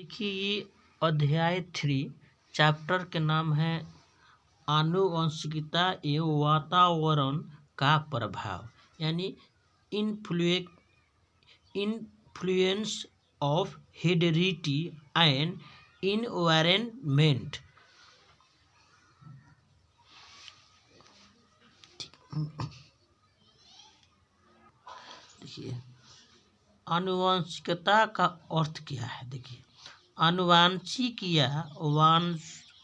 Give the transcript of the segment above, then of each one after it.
देखिए ये अध्याय 3 चैप्टर के नाम है आनुवंशिकता एवं वातावरण का प्रभाव यानी influence of heredity and environment. देखिए आनुवंशिकता का अर्थ क्या है। देखिए आनुवांशिक या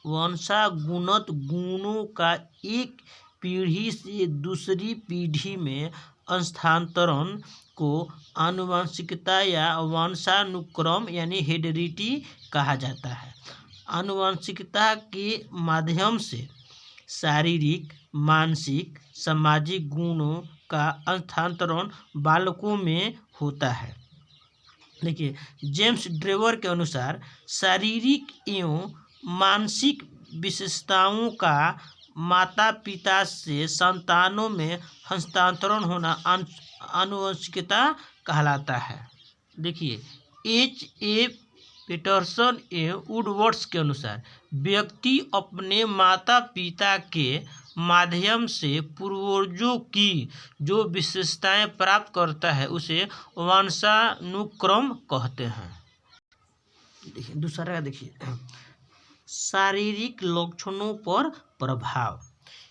वंशानुगत गुणों का एक पीढ़ी से दूसरी पीढ़ी में स्थानांतरण को आनुवंशिकता या वंशानुक्रम यानी हेरिडिटी कहा जाता है। आनुवंशिकता के माध्यम से शारीरिक, मानसिक, सामाजिक गुणों का स्थानांतरण बालकों में होता है। देखिए जेम्स ड्रेवर के अनुसार शारीरिक एवं मानसिक विशेषताओं का माता पिता से संतानों में हस्तांतरण होना आनुवंशिकता कहलाता है। देखिए H.A. पीटरसन एवं वुडवर्ड्स के अनुसार व्यक्ति अपने माता पिता के माध्यम से पूर्वजों की जो विशेषताएं प्राप्त करता है उसे वंशानुक्रम कहते हैं। देखिए दूसरा देखिए शारीरिक लक्षणों पर प्रभाव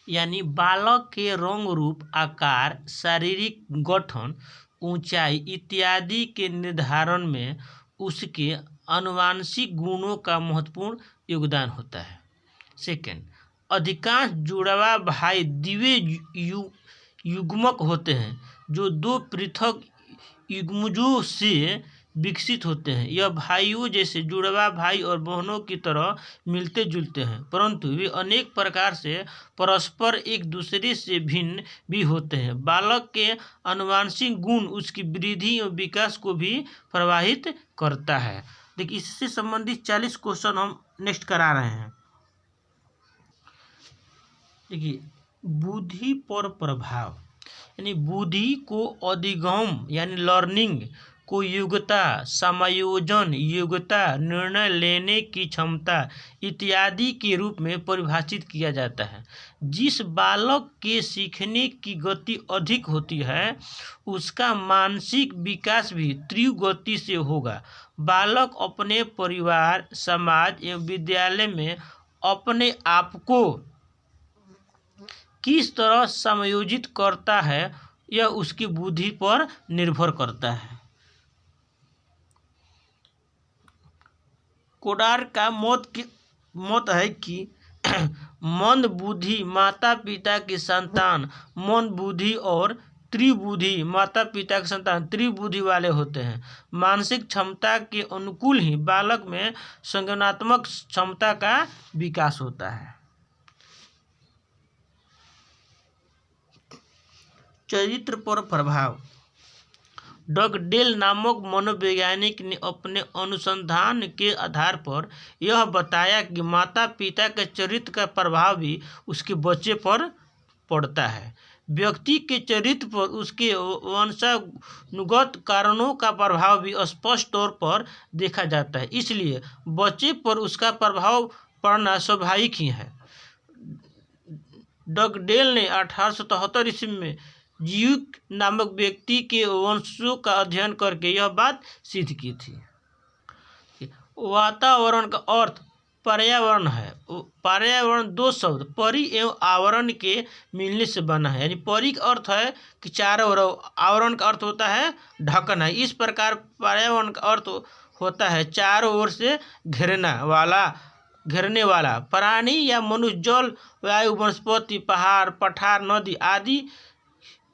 यानी बालक के रंग रूप, आकार, शारीरिक गठन, ऊंचाई इत्यादि के निर्धारण में उसके आनुवंशिक गुणों का महत्वपूर्ण योगदान होता है। सेकंड, अधिकांश जुड़वा भाई द्वितीय युग्मक होते हैं जो दो पृथक युग्मजों से विकसित होते हैं। यह भाइयों जैसे जुड़वा भाई और बहनों की तरह मिलते जुलते हैं, परंतु वे अनेक प्रकार से परस्पर एक दूसरे से भिन्न भी होते हैं। बालक के आनुवंशिक गुण उसकी वृद्धि और विकास को भी प्रभावित करता है। देखिए इससे संबंधित 40 क्वेश्चन हम नेक्स्ट करा रहे हैं। देखिए बुद्धि पर प्रभाव यानी बुद्धि को अधिगम यानी लर्निंग को योग्यता, समायोजन योग्यता, निर्णय लेने की क्षमता इत्यादि के रूप में परिभाषित किया जाता है। जिस बालक के सीखने की गति अधिक होती है उसका मानसिक विकास भी तीव्र गति से होगा। बालक अपने परिवार, समाज एवं विद्यालय में अपने आप को किस तरह समायोजित करता है यह उसकी बुद्धि पर निर्भर करता है। कोडार का मत है कि मंद बुद्धि माता पिता की संतान मंद बुद्धि और त्रिबुद्धि माता पिता के संतान त्रिबुद्धि वाले होते हैं। मानसिक क्षमता के अनुकूल ही बालक में संज्ञानात्मक क्षमता का विकास होता है। चरित्र पर प्रभाव डगडेल नामक मनोवैज्ञानिक ने अपने अनुसंधान के आधार पर यह बताया कि माता पिता के चरित्र का प्रभाव भी उसके बच्चे पर पड़ता है। व्यक्ति के चरित्र पर उसके वंशानुगत कारणों का प्रभाव भी स्पष्ट तौर पर देखा जाता है, इसलिए बच्चे पर उसका प्रभाव पड़ना स्वाभाविक ही है। डगडेल ने 1877 ईस्वी में ज्यूक नामक व्यक्ति के वंशों का अध्ययन करके यह बात सिद्ध की थी। वातावरण का अर्थ पर्यावरण है। पर्यावरण दो शब्द परि एवं आवरण के मिलने से बना है, यानी परि का अर्थ है कि चारों ओर, आवरण का अर्थ होता है ढकना। इस प्रकार पर्यावरण का अर्थ होता है चारों ओर से घेरने वाला प्राणी या मनुष्य, जल, वायु, वनस्पति, पहाड़, पठार, नदी आदि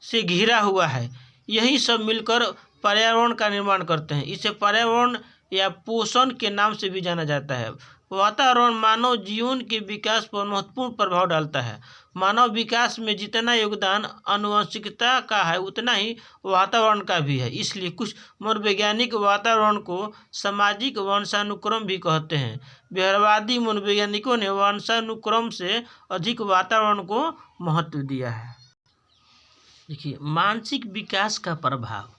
से घिरा हुआ है। यही सब मिलकर पर्यावरण का निर्माण करते हैं। इसे पर्यावरण या पोषण के नाम से भी जाना जाता है। वातावरण मानव जीवन के विकास पर महत्वपूर्ण प्रभाव डालता है। मानव विकास में जितना योगदान आनुवंशिकता का है उतना ही वातावरण का भी है। इसलिए कुछ मनोवैज्ञानिक वातावरण को सामाजिक वंशानुक्रम भी कहते हैं। व्यवहारवादी मनोवैज्ञानिकों ने वंशानुक्रम से अधिक वातावरण को महत्व दिया है। देखिए मानसिक विकास का प्रभाव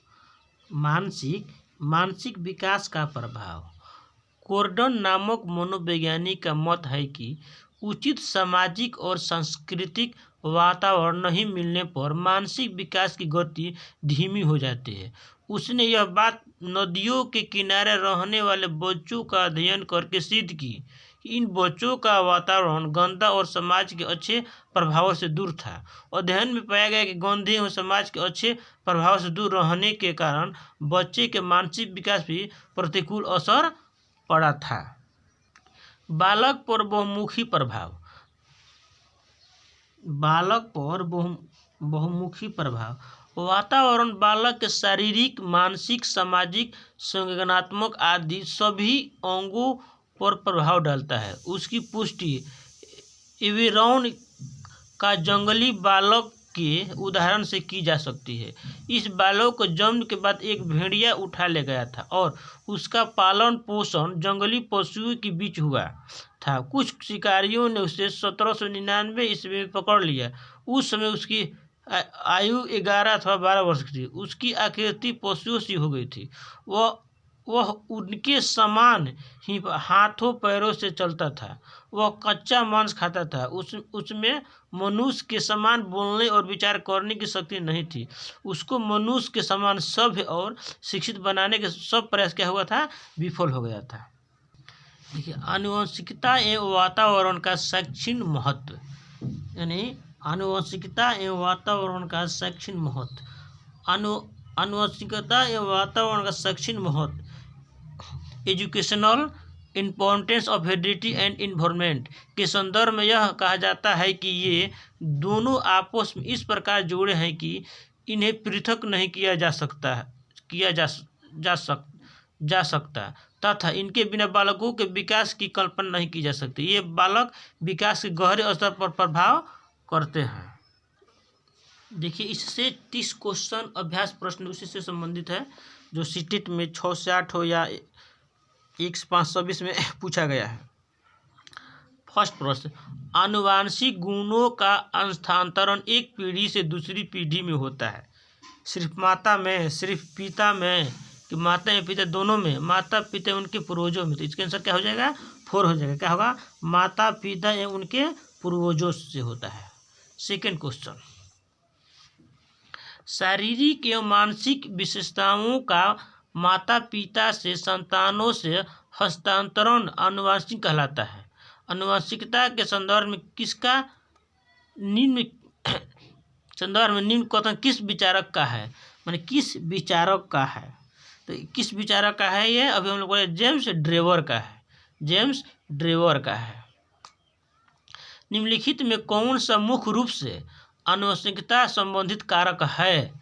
मानसिक विकास का प्रभाव कोर्डन नामक मनोवैज्ञानिक का मत है कि उचित सामाजिक और सांस्कृतिक वातावरण नहीं मिलने पर मानसिक विकास की गति धीमी हो जाती है। उसने यह बात नदियों के किनारे रहने वाले बच्चों का अध्ययन करके सिद्ध की कि इन बच्चों का वातावरण गंदा और समाज के अच्छे प्रभावों से दूर था। अध्ययन में पाया गया कि गंदे और समाज के अच्छे प्रभाव से दूर रहने के कारण बच्चे के मानसिक विकास भी प्रतिकूल असर पड़ा था। बालक पर बहुमुखी प्रभाव। बालक पर बहुमुखी प्रभाव। वातावरण बालक के शारीरिक, मानसिक, सामाजिक, संज्ञानात्मक आदि सभी अंगों पर प्रभाव डालता है। उसकी पुष्टि एवेरॉन का जंगली बालक के उदाहरण से की जा सकती है। इस बालक को जन्म के बाद एक भेड़िया उठा ले गया था और उसका पालन पोषण जंगली पशुओं के बीच हुआ था। कुछ शिकारियों ने उसे 1799 ईस्वी में पकड़ लिया। उस समय उसकी आयु 11 अथवा 12 वर्ष की थी। उसकी आकृति पशुओं सी हो गई थी। वह उनके समान ही हाथों पैरों से चलता था। वह कच्चा मांस खाता था। उसमें मनुष्य के समान बोलने और विचार करने की शक्ति नहीं थी। उसको मनुष्य के समान सभ्य और शिक्षित बनाने के सब प्रयास क्या हुआ था, विफल हो गया था। देखिए, आनुवंशिकता एवं वातावरण का शैक्षणिक महत्व, यानी आनुवंशिकता एवं वातावरण का शैक्षणिक महत्व। आनुवंशिकता एवं वातावरण का शैक्षणिक महत्व। Educational importance of heredity and environment के संदर्भ में यह कहा जाता है कि ये दोनों आपस में इस प्रकार जुड़े हैं कि इन्हें पृथक नहीं जा सकता तथा इनके बिना बालकों के विकास की कल्पना नहीं की जा सकती। ये बालक विकास के गहरे स्तर पर प्रभाव करते हैं। देखिए, इससे 30 क्वेश्चन अभ्यास प्रश्न उसी से संबंधित है जो सीटेट में 6 से 8 हो या 1 से 526 में पूछा गया है। फर्स्ट प्रश्न, आनुवांशिक गुणों का स्थानांतरण एक पीढ़ी से दूसरी पीढ़ी में होता है। सिर्फ माता में, सिर्फ पिता में, कि माता या पिता दोनों में, माता पिता उनके पूर्वजों में। तो इसका आंसर क्या हो जाएगा, 4 हो जाएगा। क्या होगा, माता पिता या उनके पूर्वजों से होता है। सेकेंड क्वेश्चन, शारीरिक एवं मानसिक विशेषताओं का माता पिता से संतानों से हस्तांतरण आनुवंशिक कहलाता है। आनुवंशिकता के संदर्भ में निम्न कथन किस विचारक का है, माने किस विचारक का है। तो किस विचारक का है ये, अभी हम लोग बोले जेम्स ड्रेवर का है। जेम्स ड्रेवर का है। निम्नलिखित में कौन सा मुख्य रूप से आनुवंशिकता संबंधित कारक है,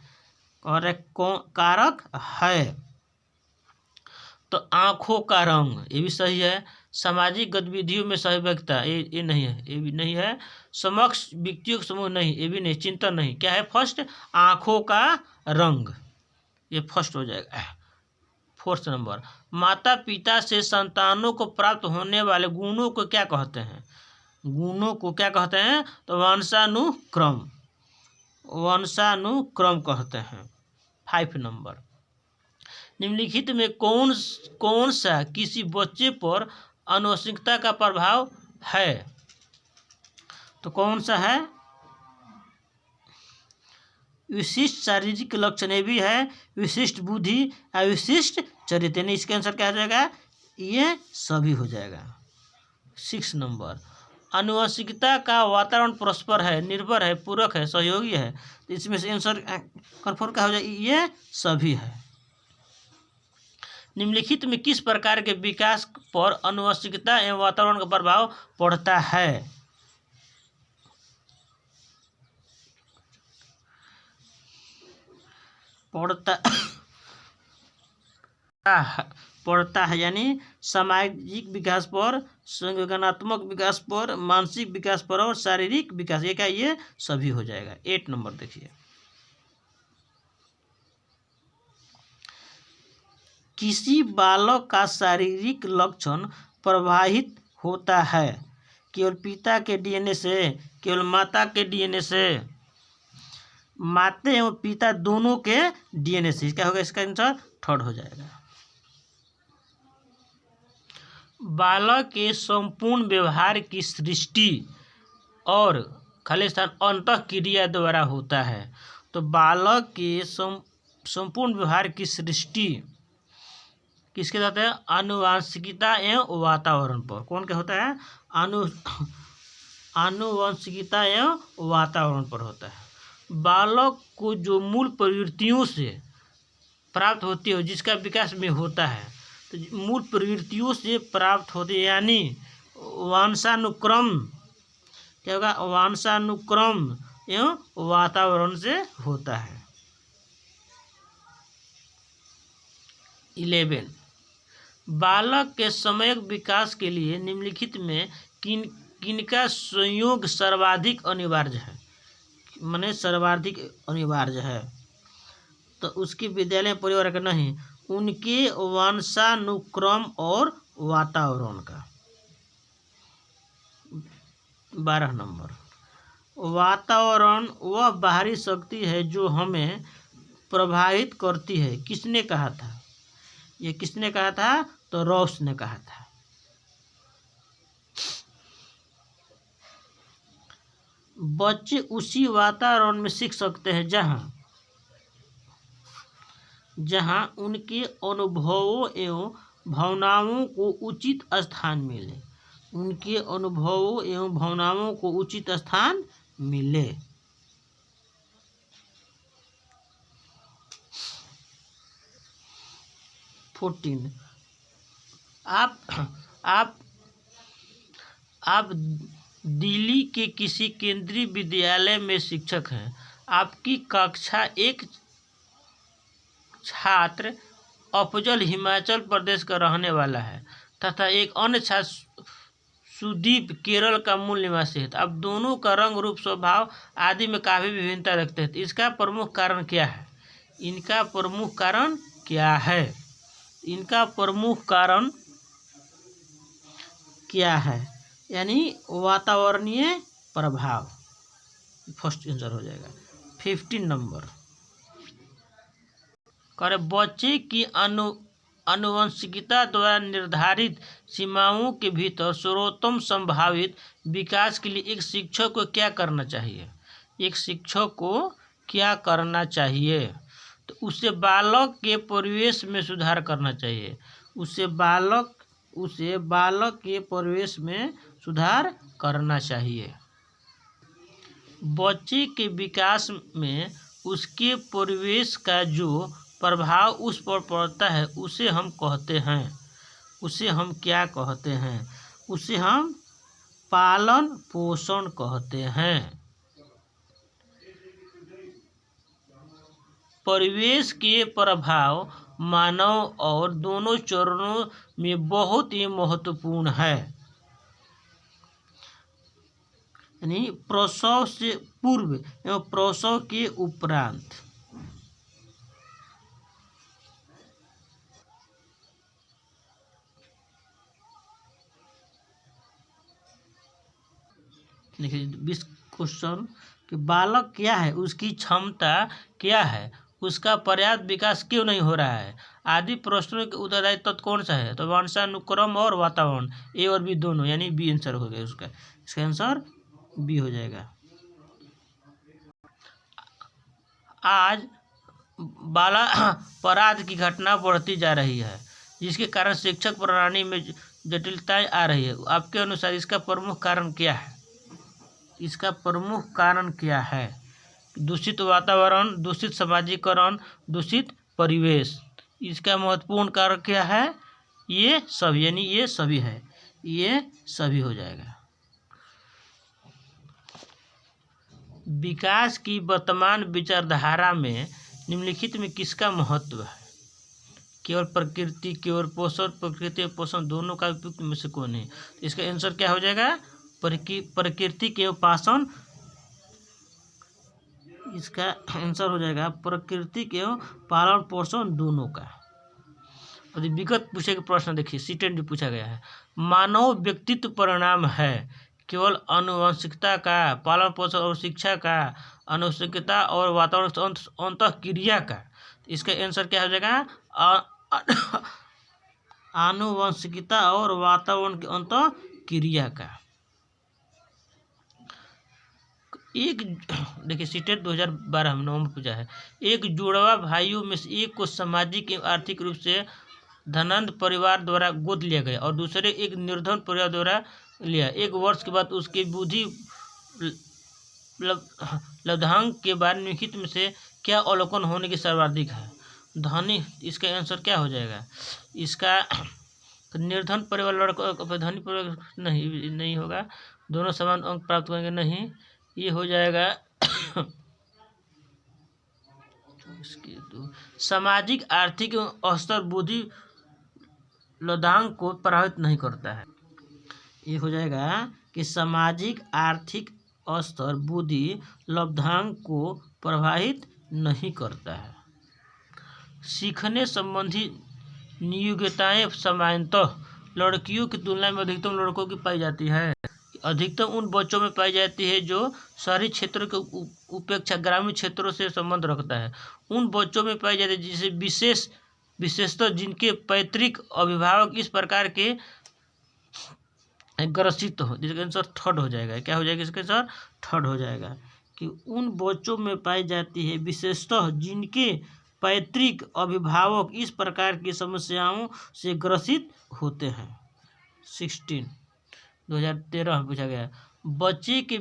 और कारक है। तो आँखों का रंग, ये भी सही है। सामाजिक गतिविधियों में सहभागिता, ये नहीं है, ये भी नहीं है। समक्ष व्यक्तियों का समूह, नहीं, ये भी नहीं। चिंतन, नहीं। क्या है फर्स्ट, आँखों का रंग, ये फर्स्ट हो जाएगा। फोर्थ नंबर, माता पिता से संतानों को प्राप्त होने वाले गुणों को क्या कहते हैं। गुणों को क्या कहते हैं, तो वंशानुक्रम कहते हैं। 5 नंबर, निम्नलिखित में कौन सा किसी बच्चे पर आनुवंशिकता का प्रभाव है। तो कौन सा है, विशिष्ट शारीरिक लक्षण, ये भी है। विशिष्ट बुद्धि, अविशिष्ट चरित्र, यानी इसका आंसर क्या हो जाएगा, ये सभी हो जाएगा। 6 नंबर, आनुवंशिकता का वातावरण परस्पर है, निर्भर है, पूरक है, सहयोगी है। तो इसमें से आंसर कन्फर्म क्या हो जाएगा, ये सभी है। निम्नलिखित में किस प्रकार के विकास पर आनुवंशिकता एवं वातावरण का प्रभाव पड़ता है। पड़ता है यानी सामाजिक विकास पर, संज्ञानात्मक विकास पर, मानसिक विकास पर और शारीरिक विकास, ये क्या, ये सभी हो जाएगा। 8 नंबर देखिए, किसी बालक का शारीरिक लक्षण प्रभावित होता है केवल पिता के डीएनए से, केवल माता के डीएनए से, माता एवं पिता दोनों के डीएनए से। क्या होगा इसका आंसर, 3rd हो जाएगा। बालक के संपूर्ण व्यवहार की सृष्टि और खाली स्थान अंतःक्रिया द्वारा होता है। तो बालक के संपूर्ण व्यवहार की सृष्टि किसके साथ है? आनुवांशिकता एवं वातावरण पर। कौन क्या होता है? आनुवंशिकता एवं वातावरण पर होता है। बालक को जो मूल प्रवृत्तियों से प्राप्त होती है, जिसका विकास में होता है, तो मूल प्रवृत्तियों से प्राप्त होती है, यानी वंशानुक्रम क्या होगा? वंशानुक्रम एवं वातावरण से होता है। 11 बालक के सम्यक विकास के लिए निम्नलिखित में किनका संयोग सर्वाधिक अनिवार्य है? माने सर्वाधिक अनिवार्य है। तो उसकी विद्यालय परिवार का नहीं, उनके वंशानुक्रम और वातावरण का। 12 नंबर वातावरण वह बाहरी शक्ति है जो हमें प्रभावित करती है। किसने कहा था? ये किसने कहा था? तो रॉस ने कहा था। बच्चे उसी वातावरण में सीख सकते हैं जहाँ उनके अनुभवों एवं भावनाओं को उचित स्थान मिले। उनके अनुभवों एवं भावनाओं को उचित स्थान मिले। आप दिल्ली के किसी केंद्रीय विद्यालय में शिक्षक हैं। आपकी कक्षा एक छात्र अफजल हिमाचल प्रदेश का रहने वाला है तथा एक अन्य छात्र सुदीप केरल का मूल निवासी है। अब दोनों का रंग, रूप, स्वभाव आदि में काफ़ी विभिन्नता रखते हैं। इसका प्रमुख कारण क्या है? इनका प्रमुख कारण क्या है? इनका प्रमुख कारण क्या है? यानी वातावरणीय प्रभाव। फर्स्ट आंसर हो जाएगा। 15 नंबर करे बच्चे की आनुवंशिकता द्वारा निर्धारित सीमाओं के भीतर सर्वोत्तम संभावित विकास के लिए एक शिक्षक को क्या करना चाहिए? एक शिक्षक को क्या करना चाहिए? तो उसे बालक के परिवेश में सुधार करना चाहिए। उसे बालक के परिवेश में सुधार करना चाहिए। बच्चे के विकास में उसके परिवेश का जो प्रभाव उस पर पड़ता है उसे हम कहते हैं, उसे हम क्या कहते हैं? उसे हम पालन पोषण कहते हैं। परिवेश के प्रभाव मानव और दोनों चरणों में बहुत ही महत्वपूर्ण है। यानी प्रसव से पूर्व एवं प्रसव के उपरांत। देखिए 20 क्वेश्चन कि बालक क्या है, उसकी क्षमता क्या है, उसका पर्याप्त विकास क्यों नहीं हो रहा है, आदि प्रश्नों के उत्तरदायी तत्व कौन सा है? तो वंशानुक्रम और वातावरण, ए और बी दोनों, यानी बी आंसर हो गया उसका। इसका आंसर बी हो जाएगा। आज बाला अपराध की घटना बढ़ती जा रही है, जिसके कारण शिक्षक प्रणाली में जटिलताएं आ रही है। आपके अनुसार इसका प्रमुख कारण क्या है? इसका प्रमुख कारण क्या है? दूषित वातावरण, दूषित समाजीकरण, दूषित परिवेश। इसका महत्वपूर्ण कारण क्या है? ये सब, यानी ये सभी है, ये सभी हो जाएगा। विकास की वर्तमान विचारधारा में निम्नलिखित में किसका महत्व है? केवल प्रकृति, केवल पोषण, प्रकृति और पोषण दोनों का उपयुक्त में से कौन है? इसका आंसर क्या हो जाएगा? प्रकृति के उपासन। इसका आंसर हो जाएगा प्रकृति के पालन पोषण दोनों का। और विगत पूछे गए प्रश्न देखिए, सीटेट जो पूछा गया है, मानव व्यक्तित्व परिणाम है केवल आनुवंशिकता का, पालन पोषण और शिक्षा का, आनुवंशिकता और वातावरण अंतःक्रिया का। इसका आंसर क्या हो जाएगा? आनुवंशिकता और वातावरण के अंतःक्रिया का। एक देखिए सीटेट 2012 में नवंबर पूजा है। एक जुड़वा भाइयों में से एक को सामाजिक एवं आर्थिक रूप से धनंद परिवार द्वारा गोद लिया गया और दूसरे एक निर्धन परिवार द्वारा लिया। 1 वर्ष के बाद उसकी बुद्धि लब्धांक के बाद निम्नलिखित में से क्या अवलोकन होने की सर्वाधिक है? धनी, इसका आंसर क्या हो जाएगा? इसका निर्धन परिवार लड़कों धनी परिवार नहीं होगा, दोनों समान अंक प्राप्त करेंगे नहीं, ये हो जाएगा इसके सामाजिक आर्थिक स्तर बुद्धि लब्धांक को प्रभावित नहीं करता है। ये हो जाएगा कि सामाजिक आर्थिक स्तर बुद्धि लब्धांक को प्रभावित नहीं करता है। सीखने संबंधी नियोग्यताएं सामान्यतः लड़कियों की तुलना में अधिकतम लड़कों की पाई जाती है। अधिकतम उन बच्चों में पाई जाती है जो शहरी क्षेत्रों के उपेक्षा ग्रामीण क्षेत्रों से संबंध रखता है। उन बच्चों में पाई जाती है जिसे विशेषतः जिनके पैतृक अभिभावक इस प्रकार के ग्रसित हो। जिसका आंसर थर्ड हो जाएगा। क्या हो जाएगा इसका आंसर? थर्ड हो जाएगा कि उन बच्चों में पाई जाती है विशेषतः जिनके पैतृक अभिभावक इस प्रकार की समस्याओं से ग्रसित होते हैं। 16 2013 में पूछा गया। बच्चे के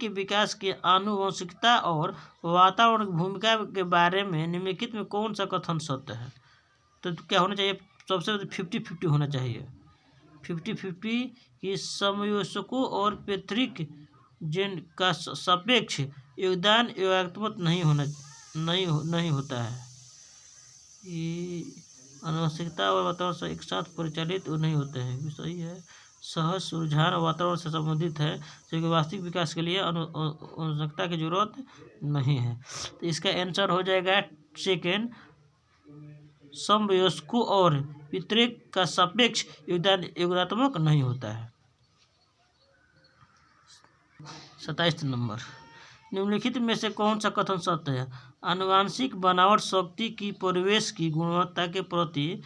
विकास के आनुवंशिकता और वातावरण की भूमिका के बारे में निम्नलिखित में कौन सा कथन सत्य है? तो क्या होना चाहिए? सबसे 50-50 होना चाहिए। 50-50 कि समवयस्कों और पैतृक जेन का सापेक्ष योगदान योगात्मक नहीं होता है। ये आनुवंशिकता और वातावरण से एक साथ परिचालित नहीं होते हैं, भी सही है। सहज रुझान वातावरण से संबंधित है, क्योंकि वास्तविक विकास के लिए आनुवंशिकता की जरूरत नहीं है। तो इसका आंसर हो जाएगा सेकेंड, समवयस्कों और पैतृक का सापेक्ष योगदान योगात्मक नहीं होता है। 27 नंबर, निम्नलिखित में से कौन सा कथन सत्य है? आनुवांशिक बनावट शक्ति की परिवेश की गुणवत्ता के प्रति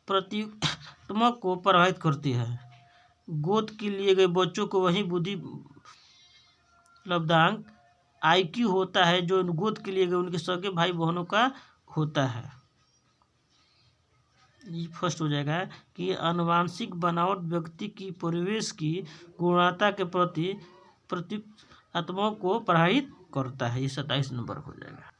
प्रतिक्रियात्मक को प्रभावित करती है। गोद के लिए गए बच्चों को वही बुद्धि लब्धांक IQ होता है जो गोद के लिए गए उनके सगे भाई बहनों का होता है। ये फर्स्ट हो जाएगा कि आनुवांशिक बनावट व्यक्ति की परिवेश की गुणवत्ता के प्रति प्रतिक्रियात्मक को प्रभावित करता है। ये 27 नंबर हो जाएगा।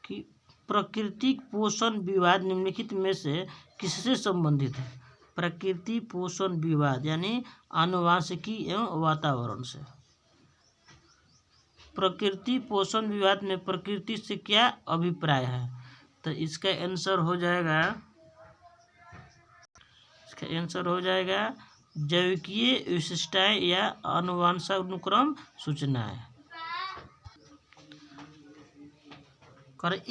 कि प्राकृतिक पोषण विवाद निम्नलिखित में से किससे संबंधित है? प्रकृति पोषण विवाद यानी आनुवांशिकी एवं वातावरण से। प्रकृति पोषण विवाद में प्रकृति से क्या अभिप्राय है? तो इसका आंसर हो जाएगा जैविकीय विशिष्टताएं या आनुवंशानुक्रम सूचनाएं।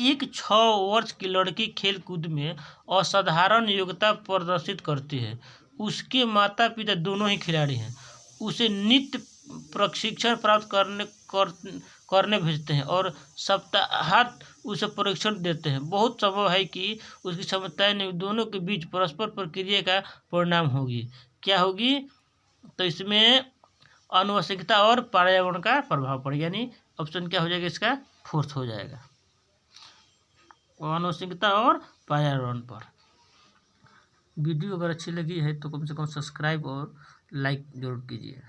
एक 6 वर्ष की लड़की खेल कूद में असाधारण योग्यता प्रदर्शित करती है। उसके माता पिता दोनों ही खिलाड़ी हैं। उसे नित्य प्रशिक्षण प्राप्त करने भेजते हैं और सप्ताहांत उसे प्रशिक्षण देते हैं। बहुत संभव है कि उसकी क्षमताएं दोनों के बीच परस्पर प्रक्रिया का परिणाम होगी। क्या होगी? तो इसमें आनुवंशिकता और पर्यावरण का प्रभाव पड़ेगा, यानी ऑप्शन क्या हो जाएगा इसका? फोर्थ हो जाएगा, आनुवंशिकता और पर्यावरण पर। वीडियो अगर अच्छी लगी है तो कम से कम सब्सक्राइब और लाइक जरूर कीजिए।